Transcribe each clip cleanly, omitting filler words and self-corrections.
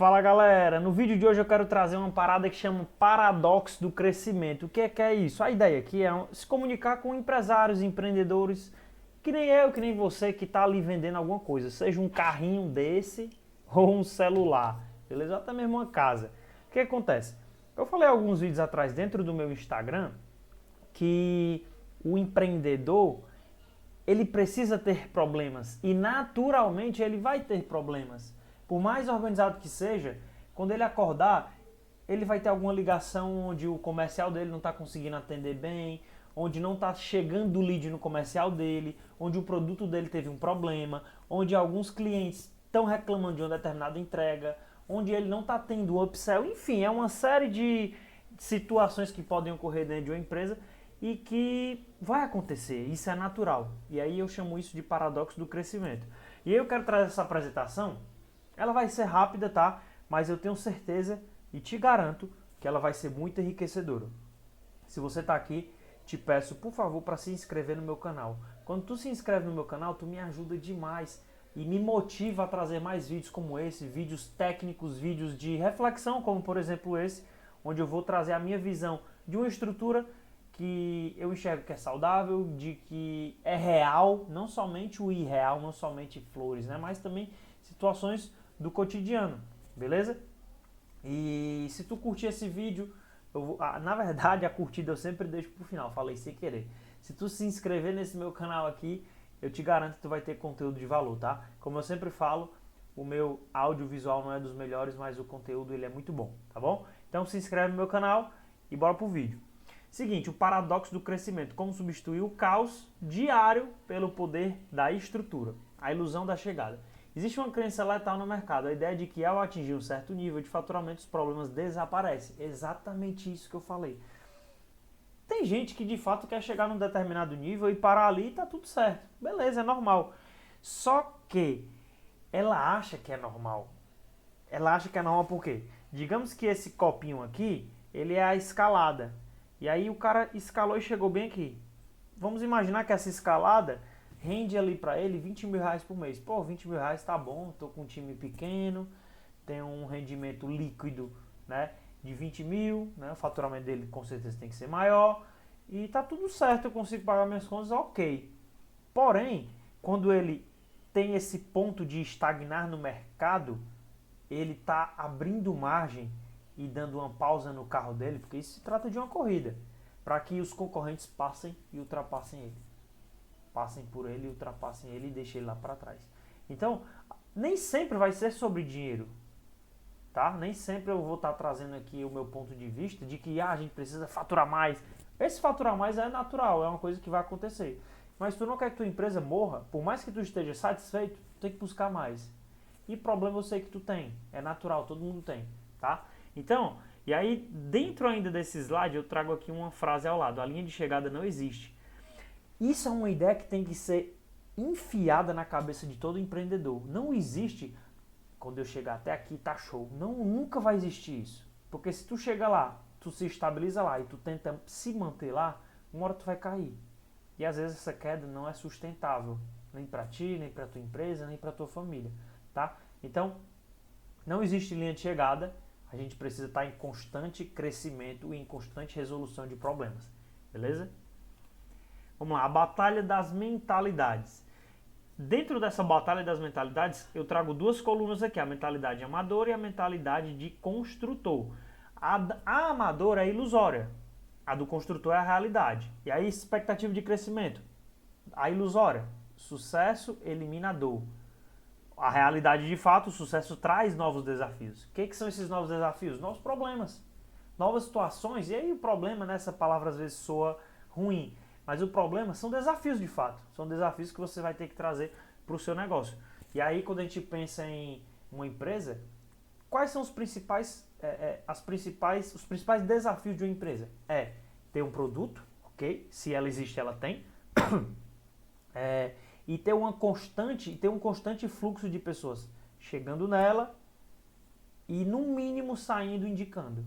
Fala galera, no vídeo de hoje eu quero trazer uma parada que chama paradoxo do crescimento. O que é isso? A ideia aqui é se comunicar com empresários, empreendedores, que nem eu, que nem você, que está ali vendendo alguma coisa, seja um carrinho desse ou um celular, beleza? Ou até mesmo uma casa. O que acontece? Eu falei alguns vídeos atrás dentro do meu Instagram que o empreendedor ele precisa ter problemas e naturalmente ele vai ter problemas. Por mais organizado que seja, quando ele acordar, ele vai ter alguma ligação onde o comercial dele não está conseguindo atender bem, onde não está chegando o lead no comercial dele, onde o produto dele teve um problema, onde alguns clientes estão reclamando de uma determinada entrega, onde ele não está tendo um upsell, enfim, é uma série de situações que podem ocorrer dentro de uma empresa e que vai acontecer, isso é natural. E aí eu chamo isso de paradoxo do crescimento. E aí eu quero trazer essa apresentação, ela vai ser rápida, tá? Mas eu tenho certeza e te garanto que ela vai ser muito enriquecedora. Se você está aqui, te peço por favor para se inscrever no meu canal. Quando tu se inscreve no meu canal, tu me ajuda demais e me motiva a trazer mais vídeos como esse, vídeos técnicos, vídeos de reflexão, como por exemplo esse, onde eu vou trazer a minha visão de uma estrutura que eu enxergo que é saudável, de que é real, não somente o irreal, não somente flores, né, mas também situações do cotidiano, beleza? E se tu curtir esse vídeo, na verdade a curtida eu sempre deixo pro final, falei sem querer. Se tu se inscrever nesse meu canal aqui, eu te garanto que tu vai ter conteúdo de valor, tá? Como eu sempre falo, o meu audiovisual não é dos melhores, mas o conteúdo ele é muito bom, tá bom? Então se inscreve no meu canal e bora pro vídeo. Seguinte, o paradoxo do crescimento, como substituir o caos diário pelo poder da estrutura, a ilusão da chegada. Existe uma crença letal no mercado, a ideia de que ao atingir um certo nível de faturamento os problemas desaparecem. Exatamente isso que eu falei. Tem gente que de fato quer chegar num determinado nível e parar ali e tá tudo certo. Beleza, é normal. Só que ela acha que é normal. Ela acha que é normal por quê? Digamos que esse copinho aqui, ele é a escalada. E aí o cara escalou e chegou bem aqui. Vamos imaginar que essa escalada rende ali para ele 20 mil reais por mês. Pô, 20 mil reais tá bom, tô com um time pequeno, tem um rendimento líquido, né, de 20 mil, né, o faturamento dele com certeza tem que ser maior, e tá tudo certo, eu consigo pagar minhas contas, ok. Porém, quando ele tem esse ponto de estagnar no mercado, ele tá abrindo margem e dando uma pausa no carro dele, porque isso se trata de uma corrida, para que os concorrentes passem e ultrapassem ele. Passem por ele, ultrapassem ele e deixem ele lá para trás. Então, nem sempre vai ser sobre dinheiro, tá? Nem sempre eu vou estar trazendo aqui o meu ponto de vista de que a gente precisa faturar mais. Esse faturar mais é natural, é uma coisa que vai acontecer. Mas tu não quer que tua empresa morra, por mais que tu esteja satisfeito, tu tem que buscar mais. E problema eu sei que tu tem, é natural, todo mundo tem, tá? Então, e aí dentro ainda desse slide eu trago aqui uma frase ao lado, a linha de chegada não existe. Isso é uma ideia que tem que ser enfiada na cabeça de todo empreendedor. Não existe, quando eu chegar até aqui tá show, não, nunca vai existir isso. Porque se tu chega lá, tu se estabiliza lá e tu tenta se manter lá, uma hora tu vai cair. E às vezes essa queda não é sustentável, nem para ti, nem para tua empresa, nem para tua família, tá? Então, não existe linha de chegada, a gente precisa estar em constante crescimento e em constante resolução de problemas, beleza? Vamos lá, a batalha das mentalidades. Dentro dessa batalha das mentalidades, eu trago duas colunas aqui, a mentalidade amadora e a mentalidade de construtor. A amadora é ilusória, a do construtor é a realidade. E aí, expectativa de crescimento, a ilusória, sucesso elimina a dor. A realidade de fato, o sucesso traz novos desafios. O que são esses novos desafios? Novos problemas, novas situações. E aí o problema, nessa palavra às vezes soa ruim, mas o problema são desafios de fato. São desafios que você vai ter que trazer para o seu negócio. E aí quando a gente pensa em uma empresa, quais são os principais desafios de uma empresa? É ter um produto, ok? Se ela existe, ela tem. E ter um constante fluxo de pessoas chegando nela e no mínimo saindo indicando,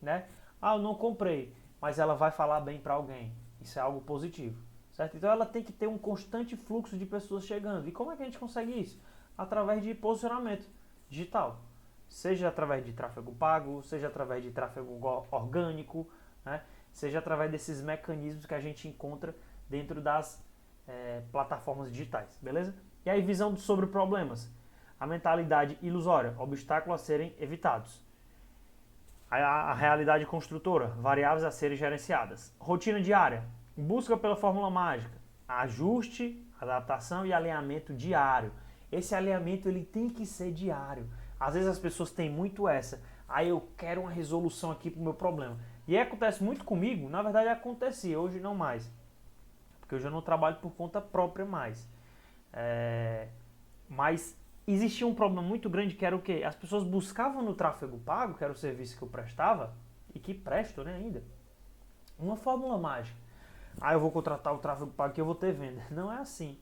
né? Ah, eu não comprei, mas ela vai falar bem para alguém. Isso é algo positivo, certo? Então ela tem que ter um constante fluxo de pessoas chegando. E como é que a gente consegue isso? Através de posicionamento digital. seja através de tráfego pago, seja através de tráfego orgânico, né? Seja através desses mecanismos que a gente encontra dentro das plataformas digitais, beleza? E aí, visão sobre problemas. A mentalidade ilusória, obstáculos a serem evitados. A realidade construtora, variáveis a serem gerenciadas. Rotina diária, busca pela fórmula mágica, ajuste, adaptação e alinhamento diário. Esse alinhamento ele tem que ser diário. Às vezes as pessoas têm muito essa, aí eu quero uma resolução aqui para o meu problema. E acontece muito comigo, na verdade acontecia, hoje não mais. Porque hoje eu não trabalho por conta própria mais. Mas existia um problema muito grande que era o quê? As pessoas buscavam no tráfego pago, que era o serviço que eu prestava, e que presto, né, ainda, uma fórmula mágica. Eu vou contratar o tráfego pago que eu vou ter venda. Não é assim.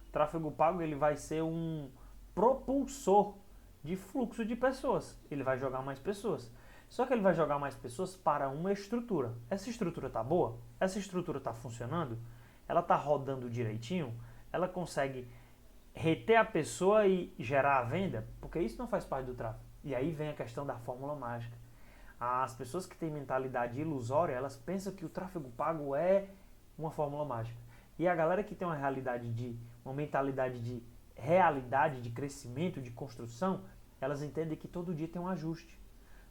O tráfego pago ele vai ser um propulsor de fluxo de pessoas. Ele vai jogar mais pessoas. Só que ele vai jogar mais pessoas para uma estrutura. Essa estrutura está boa? Essa estrutura está funcionando? Ela está rodando direitinho? Ela consegue reter a pessoa e gerar a venda? Porque isso não faz parte do tráfego. E aí vem a questão da fórmula mágica. As pessoas que têm mentalidade ilusória, elas pensam que o tráfego pago é uma fórmula mágica. E a galera que tem uma mentalidade de realidade, de crescimento, de construção, elas entendem que todo dia tem um ajuste.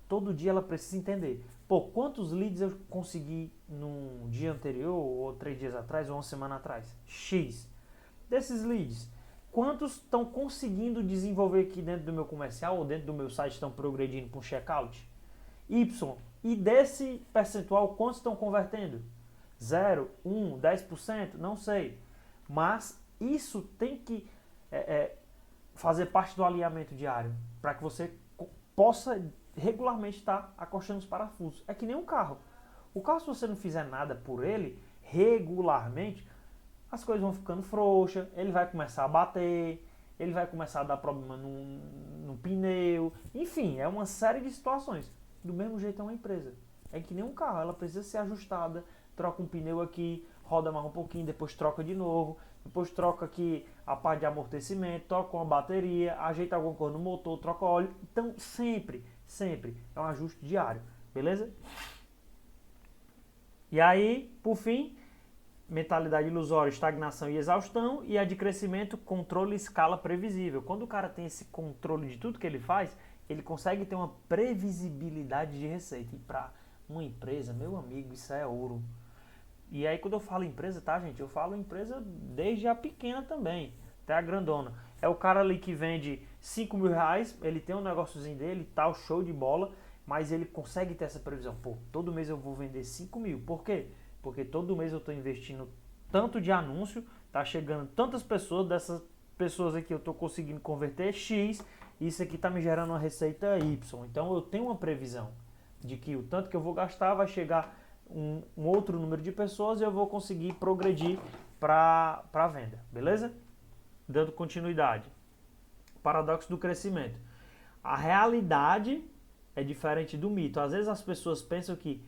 Todo dia ela precisa entender, quantos leads eu consegui num dia anterior, ou 3 dias atrás, ou uma semana atrás? X. Desses leads, quantos estão conseguindo desenvolver aqui dentro do meu comercial, ou dentro do meu site, estão progredindo para um checkout? Y. E desse percentual, quantos estão convertendo? 0, 1, 10%? Não sei. Mas isso tem que fazer parte do alinhamento diário, para que você possa regularmente estar acostando os parafusos. É que nem um carro. O carro, se você não fizer nada por ele, regularmente, as coisas vão ficando frouxas, ele vai começar a bater, ele vai começar a dar problema no pneu, enfim, é uma série de situações. Do mesmo jeito é uma empresa. É que nem um carro, ela precisa ser ajustada, troca um pneu aqui, roda mais um pouquinho, depois troca de novo, depois troca aqui a parte de amortecimento, troca uma bateria, ajeita alguma coisa no motor, troca óleo. Então sempre é um ajuste diário, beleza? E aí, por fim, mentalidade ilusória, estagnação e exaustão, e a de crescimento, controle e escala previsível. Quando o cara tem esse controle de tudo que ele faz, ele consegue ter uma previsibilidade de receita. E para uma empresa, meu amigo, isso é ouro. E aí quando eu falo empresa, tá, gente? Eu falo empresa desde a pequena também, até a grandona. É o cara ali que vende 5 mil reais, ele tem um negóciozinho dele, tal, show de bola, mas ele consegue ter essa previsão. Todo mês eu vou vender 5 mil. Por quê? Porque todo mês eu estou investindo tanto de anúncio, tá chegando tantas pessoas, dessas pessoas aqui eu estou conseguindo converter X, e isso aqui está me gerando uma receita Y. Então eu tenho uma previsão de que o tanto que eu vou gastar vai chegar um outro número de pessoas e eu vou conseguir progredir para a venda, beleza? Dando continuidade. Paradoxo do crescimento. A realidade é diferente do mito. Às vezes as pessoas pensam que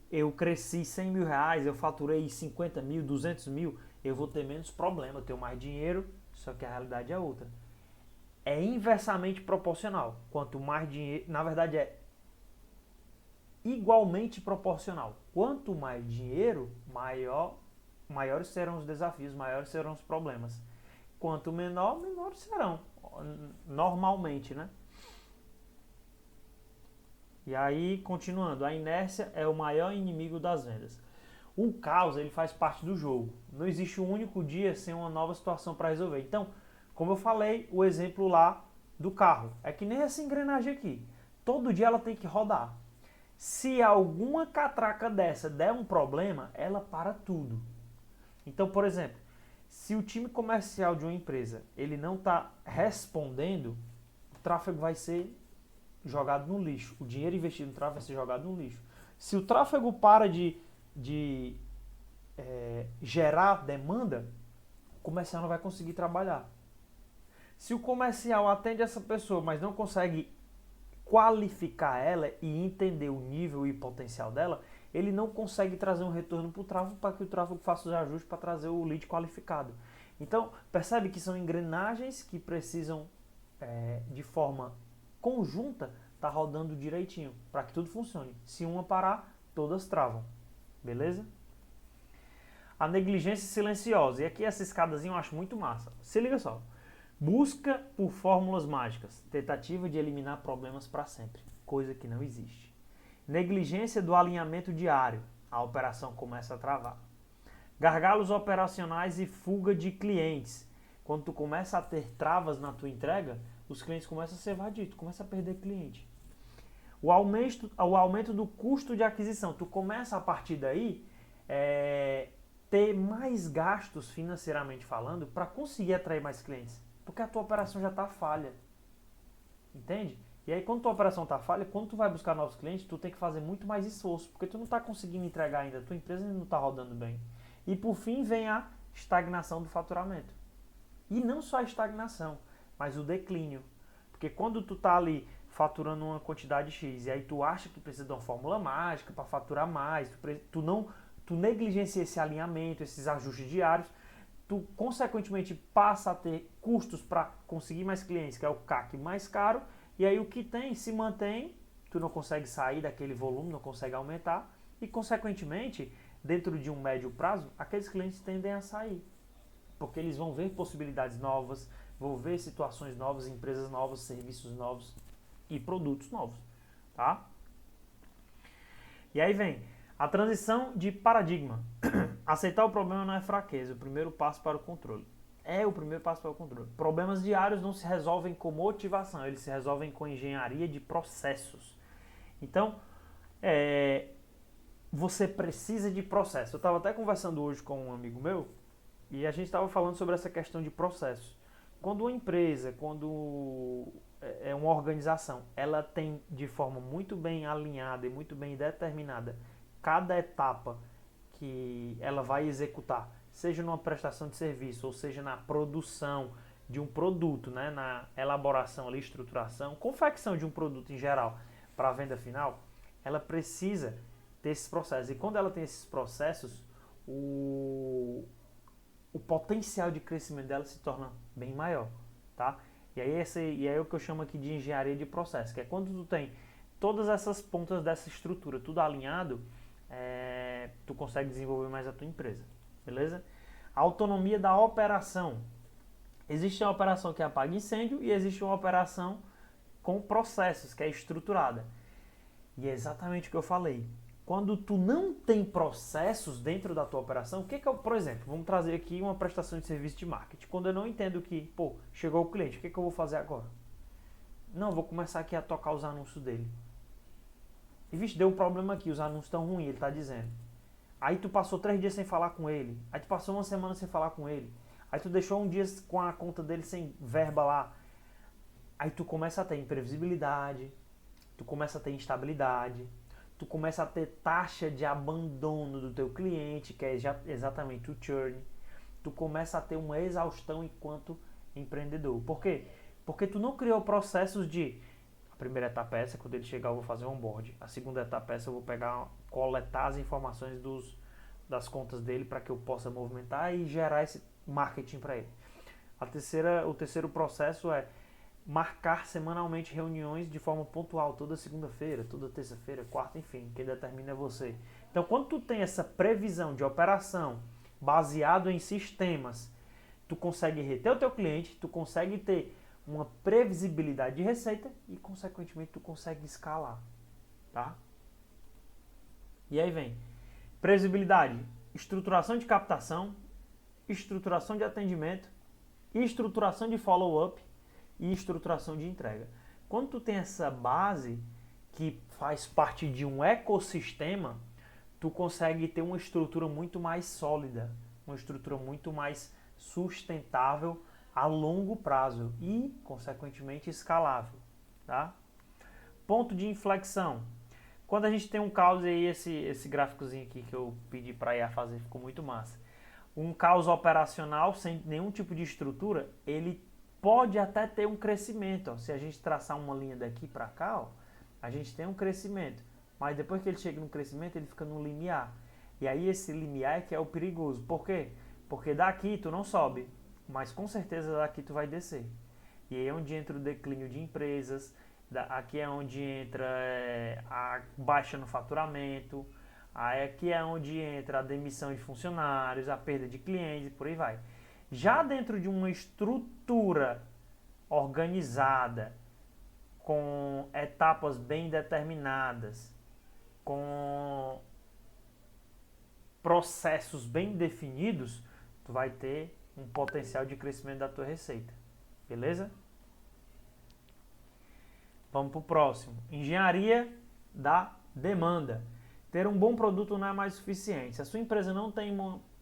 eu cresci 100 mil reais, eu faturei 50 mil, 200 mil, eu vou ter menos problema, eu tenho mais dinheiro, só que a realidade é outra. É inversamente proporcional. Quanto mais dinheiro, na verdade é igualmente proporcional. Quanto mais dinheiro, maiores serão os desafios, maiores serão os problemas. Quanto menor, menores serão. Normalmente, né? E aí, continuando, a inércia é o maior inimigo das vendas. O caos, ele faz parte do jogo. Não existe um único dia sem uma nova situação para resolver. Então, como eu falei, o exemplo lá do carro. É que nem essa engrenagem aqui. Todo dia ela tem que rodar. Se alguma catraca dessa der um problema, ela para tudo. Então, por exemplo, se o time comercial de uma empresa ele não está respondendo, o tráfego vai ser jogado no lixo. O dinheiro investido no tráfego vai ser jogado no lixo. Se o tráfego para de gerar demanda, o comercial não vai conseguir trabalhar. Se o comercial atende essa pessoa, mas não consegue qualificar ela e entender o nível e potencial dela, ele não consegue trazer um retorno para o tráfego para que o tráfego faça os ajustes para trazer o lead qualificado. Então, percebe que são engrenagens que precisam de forma conjunta está rodando direitinho, para que tudo funcione. Se uma parar, todas travam. Beleza? A negligência silenciosa. E aqui essa escadazinha eu acho muito massa. Se liga só. Busca por fórmulas mágicas. Tentativa de eliminar problemas para sempre. Coisa que não existe. Negligência do alinhamento diário. A operação começa a travar. Gargalos operacionais e fuga de clientes. Quando tu começa a ter travas na tua entrega, os clientes começam a ser evadidos, tu começa a perder cliente. O aumento do custo de aquisição. Tu começa a partir daí ter mais gastos financeiramente falando para conseguir atrair mais clientes. Porque a tua operação já está falha. Entende? E aí quando tua operação está falha, quando tu vai buscar novos clientes, tu tem que fazer muito mais esforço. Porque tu não está conseguindo entregar ainda, tua empresa ainda não está rodando bem. E por fim vem a estagnação do faturamento. E não só a estagnação, mas o declínio. Porque quando tu está ali faturando uma quantidade X e aí tu acha que precisa de uma fórmula mágica para faturar mais, tu negligencia esse alinhamento, esses ajustes diários, tu consequentemente passa a ter custos para conseguir mais clientes, que é o CAC mais caro, e aí o que tem se mantém, tu não consegue sair daquele volume, não consegue aumentar, e consequentemente, dentro de um médio prazo, aqueles clientes tendem a sair. Porque eles vão ver possibilidades novas, vão ver situações novas, empresas novas, serviços novos e produtos novos, tá? E aí vem a transição de paradigma. Aceitar o problema não é fraqueza, o primeiro passo para o controle. É o primeiro passo para o controle. Problemas diários não se resolvem com motivação, eles se resolvem com engenharia de processos. Então, você precisa de processo. Eu estava até conversando hoje com um amigo meu, e a gente estava falando sobre essa questão de processos. Quando uma empresa, quando é uma organização, ela tem de forma muito bem alinhada e muito bem determinada cada etapa que ela vai executar, seja numa prestação de serviço ou seja na produção de um produto, né, na elaboração, ali, estruturação, confecção de um produto em geral para a venda final, ela precisa ter esses processos. E quando ela tem esses processos, o potencial de crescimento dela se torna bem maior, tá? E aí é o que eu chamo aqui de engenharia de processo, que é quando tu tem todas essas pontas dessa estrutura, tudo alinhado, tu consegue desenvolver mais a tua empresa, beleza? A autonomia da operação. Existe uma operação que apaga incêndio e existe uma operação com processos, que é estruturada. E é exatamente o que eu falei. Quando tu não tem processos dentro da tua operação, o que é, por exemplo, vamos trazer aqui uma prestação de serviço de marketing. Quando eu não entendo que, chegou o cliente, o que eu vou fazer agora? Não, vou começar aqui a tocar os anúncios dele. E vixe, deu um problema aqui, os anúncios estão ruins, ele está dizendo. Aí tu passou 3 dias sem falar com ele. Aí tu passou uma semana sem falar com ele. Aí tu deixou um dia com a conta dele sem verba lá. Aí tu começa a ter imprevisibilidade, tu começa a ter instabilidade, tu começa a ter taxa de abandono do teu cliente, que é exatamente o churn. Tu começa a ter uma exaustão enquanto empreendedor. Por quê? Porque tu não criou processos de... A primeira etapa é essa, quando ele chegar eu vou fazer um onboard. A segunda etapa é essa, eu vou coletar as informações das contas dele para que eu possa movimentar e gerar esse marketing para ele. O terceiro processo é marcar semanalmente reuniões de forma pontual, toda segunda-feira, toda terça-feira, quarta, enfim, quem determina é você. Então, quando tu tem essa previsão de operação baseado em sistemas, tu consegue reter o teu cliente, tu consegue ter uma previsibilidade de receita e, consequentemente, tu consegue escalar, tá? E aí vem previsibilidade, estruturação de captação, estruturação de atendimento, estruturação de follow-up e estruturação de entrega. Quando tu tem essa base que faz parte de um ecossistema, tu consegue ter uma estrutura muito mais sólida, uma estrutura muito mais sustentável a longo prazo e, consequentemente, escalável, tá? Ponto de inflexão. Quando a gente tem um caos aí, esse gráficozinho aqui que eu pedi para a IA fazer, ficou muito massa. Um caos operacional sem nenhum tipo de estrutura, ele pode até ter um crescimento. Ó. Se a gente traçar uma linha daqui para cá, ó, a gente tem um crescimento. Mas depois que ele chega no crescimento, ele fica no limiar. E aí esse limiar é que é o perigoso. Por quê? Porque daqui tu não sobe, mas com certeza daqui tu vai descer. E aí é onde entra o declínio de empresas, Aqui é onde entra a baixa no faturamento, aqui é onde entra a demissão de funcionários, a perda de clientes e por aí vai. Já dentro de uma estrutura organizada, com etapas bem determinadas, com processos bem definidos, tu vai ter um potencial de crescimento da tua receita. Beleza? Vamos para o próximo. Engenharia da demanda. Ter um bom produto não é mais suficiente. Se a sua empresa não tem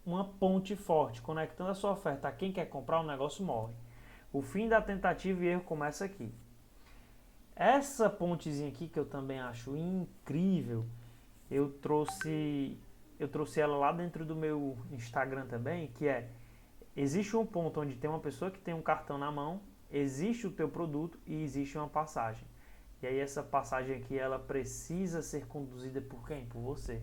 uma ponte forte conectando a sua oferta a quem quer comprar, o negócio morre. O fim da tentativa e erro começa aqui. Essa pontezinha aqui, que eu também acho incrível, eu trouxe ela lá dentro do meu Instagram também, que é: existe um ponto onde tem uma pessoa que tem um cartão na mão, existe o teu produto e existe uma passagem. E aí essa passagem aqui, ela precisa ser conduzida por quem? Por você.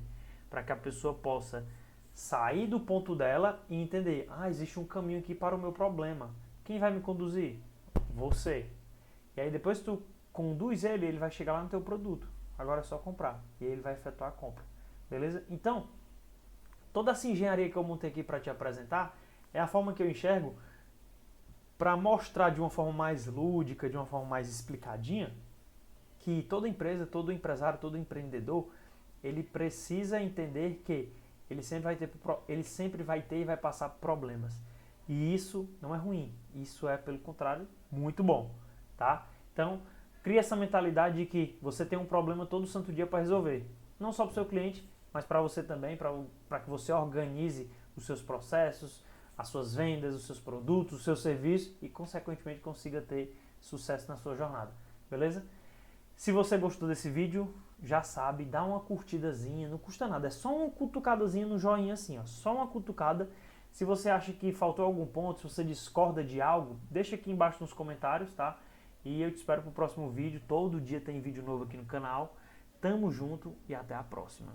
Para que a pessoa possa sair do ponto dela e entender: existe um caminho aqui para o meu problema. Quem vai me conduzir? Você. E aí depois tu conduz ele vai chegar lá no teu produto. Agora é só comprar. E aí ele vai efetuar a compra. Beleza? Então, toda essa engenharia que eu montei aqui para te apresentar é a forma que eu enxergo para mostrar de uma forma mais lúdica, de uma forma mais explicadinha, que toda empresa, todo empresário, todo empreendedor, ele precisa entender que ele sempre vai ter e vai passar problemas. E isso não é ruim, isso é, pelo contrário, muito bom, tá? Então, cria essa mentalidade de que você tem um problema todo santo dia para resolver. Não só para o seu cliente, mas para você também, para que você organize os seus processos, as suas vendas, os seus produtos, os seus serviços e, consequentemente, consiga ter sucesso na sua jornada. Beleza? Se você gostou desse vídeo, já sabe, dá uma curtidazinha, não custa nada, é só uma cutucadazinha no joinha assim, ó, só uma cutucada. Se você acha que faltou algum ponto, se você discorda de algo, deixa aqui embaixo nos comentários, tá? E eu te espero pro próximo vídeo, todo dia tem vídeo novo aqui no canal. Tamo junto e até a próxima.